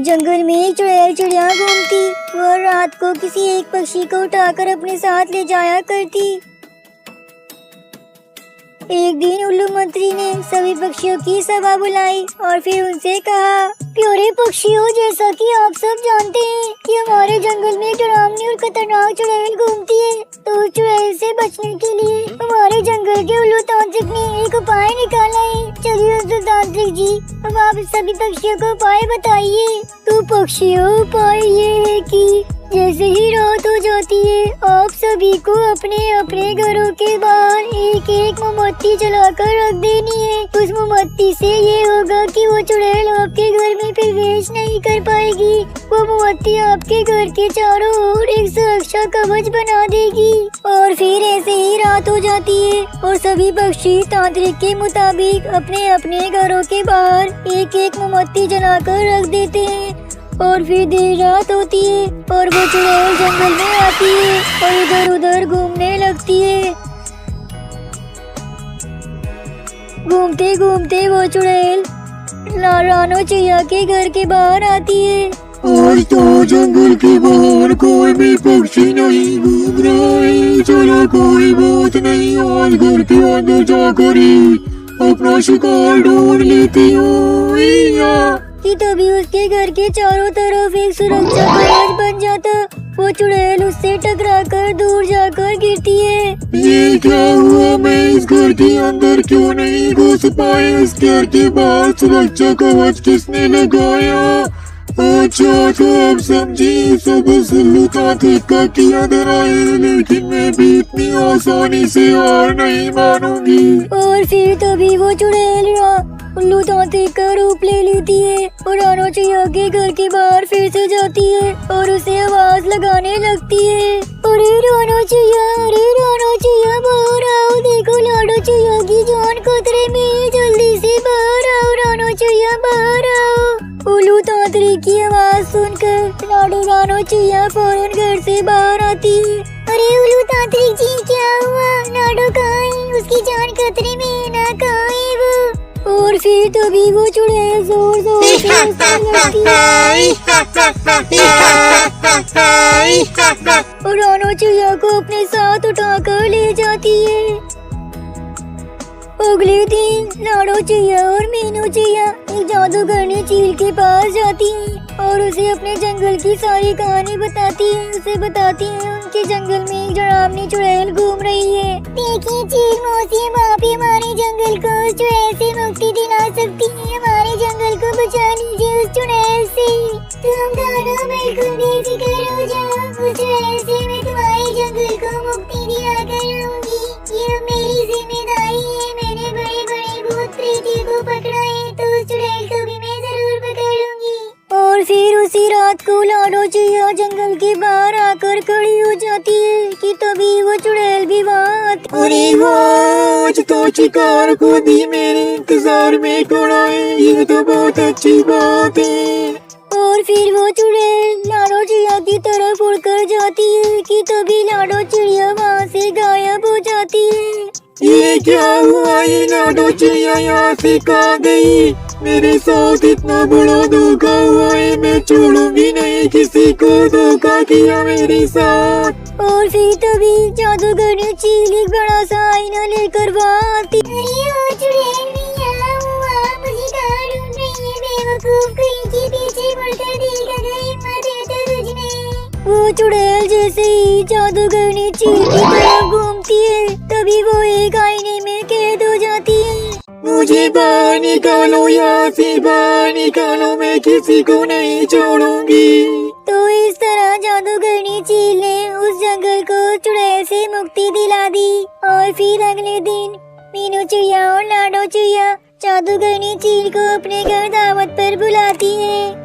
जंगल में एक चुड़ैल चिड़िया घूमती। वह रात को किसी एक पक्षी को उठाकर अपने साथ ले जाया करती। एक दिन उल्लू मंत्री ने सभी पक्षियों की सभा बुलाई और फिर उनसे कहा, प्यारे पक्षियों, जैसा कि आप सब जानते हैं कि हमारे जंगल में एक डरावनी और खतरनाक चुड़ैल घूमती है, तो उस चुड़ैल से बचने के लिए हमारे जंगल के उल्लू तांत्रिक ने एक उपाय निकाला है। चलिए उल्लू तांत्रिक जी, अब आप सभी पक्षियों को उपाय बताइए। तो पक्षियों, उपाय ये है कि जैसे ही रात हो जाती है, आप सभी को अपने अपने घरों के बाहर एक एक मोमबत्ती जलाकर रख देनी है। उस मोमबत्ती से ये होगा कि वो चुड़ैल आपके घर में प्रवेश नहीं कर पाएगी। वो मोमबत्ती आपके घर के चारों ओर एक सुरक्षा कवच बना देगी। और फिर ऐसे ही रात हो जाती है और सभी पक्षी तांत्रिक के मुताबिक अपने अपने घरों के बाहर एक एक मोमबत्ती जलाकर रख देते हैं। और फिर देर रात होती है और वो चुड़ैल जंगल में आती है और इधर उधर घूमने लगती है। घूमते घूमते वो चुड़ैल रानो चिड़िया के घर के बाहर आती है। आज तो जंगल के बाहर कोई भी पक्षी नहीं घूम रहा है। चलो कोई बात नहीं, आज घर के अंदर जाकर ही अपना शिकार ढूंढ लेती हूँ। कि तभी उसके घर के चारों तरफ एक सुरक्षा कवच बन जाता। वो चुड़ैल उससे टकराकर दूर जाकर गिरती है। ये क्या हुआ, मैं इस घर के अंदर क्यों नहीं घुस पाई? इस घर के बाहर सुरक्षा कवच किसने लगाया? अच्छा तो अब समझी, सब उल्लू तांत्रिक का किया धरा है, लेकिन मैं भी इतनी आसानी से हार नहीं मानूंगी। और फिर तभी वो चुड़ैल उल्लू तांत्रिक का रूप ले लेती है और रानो चिड़िया के घर के बाहर फिर से जाती है और उसे आवाज लगाने लगती है, अरे रानो चिड़िया, अरे रानो चिड़िया, बाहर आओ, देखो लाडो चिड़िया की जान खतरे में, जल्दी से बाहर आओ रानो चिड़िया, बाहर आओ। उल्लू तांत्रिक की आवाज सुनकर रानो चिड़िया फौरन घर से बाहर आती है। अरे उल्लू तांत्रिक जी, क्या हुआ? लाडो कहाँ है? उसकी जान खतरे में है ना, कहाँ है वो? और फिर तभी वो चुड़ैल जोर जोर से हंसने लगती है और रानो चिड़िया को अपने साथ उठाकर ले जाती है। अगले दिन लाडो चिड़िया और मीनू चिड़िया एक जादूगरनी चील के पास जाती हैं और उसे अपने जंगल की सारी कहानी बताती हैं। उसे बताती हैं उनके जंगल में एक डरावनी चुड़ैल घूम रही है। देखिए चील मौसी, आप हमारे जंगल को उस चुड़ैल से मुक्ति दिला सकती है। हमारे जंगल को बचा लीजिए उस चुड़ैल से। तुम दोनों बिल्कुल बेफिक्र हो जाओ, उस चुड़ैल से मैं तुम्हारे जंगल को मुक्ति दिला कर रहूंगी। ये मेरी जिम्मेदारी है। मैंने बड़े बड़े भूत प्रेत को पकड़ा है, तो उस चुड़ैल को भी मैं जरूर पकड़ लूंगी। और फिर उसी रात को लाडो चिड़िया जंगल के बाहर आकर खड़ी हो जाती है कि तभी वो चुड़ैल भी वहाँ आती है। अरे वाह, आज तो शिकार को भी मेरे इंतजार में खड़ा है, ये तो बहुत अच्छी बात है। और फिर वो चुड़ैल लाडो चिड़िया की तरफ उड़कर जाती है कि तभी लाडो चिड़िया वहाँ से गायब हो जाती है। ये क्या हुआ? ये लाडो चिड़िया यहाँ से कहाँ गई? मेरे साथ इतना बड़ा धोखा हुआ है, मैं छोड़ूंगी नहीं किसी को धोखा किया मेरे साथ। और फिर तभी जादूगरनी चील एक बड़ा सा आईना लेकर वहाँ आती है। अरे वो चुड़ैल भी यहाँ हुआ, मुझे कहाँ ढूंढ रही है? बेवकूफ कहीं के पीछे मुड़कर देखा गई, हिम्मत है तो तुझमें। वो चुड़ैल जैसे ही जादूगरनी चील की तरफ घूमती है, तभी वो एक आईने में कैद हो जाती है। मुझे बाहर निकालो, यहाँ से बाहर निकालो, मैं किसी को नहीं छोड़ूंगी। तो इस तरह जादूगरनी चील ने उस जंगल को चुड़ैल से मुक्ति दिला दी। और फिर अगले दिन मीनू चिड़िया और लाडो चिड़िया जादूगरनी चील को अपने घर दावत पर बुलाती है।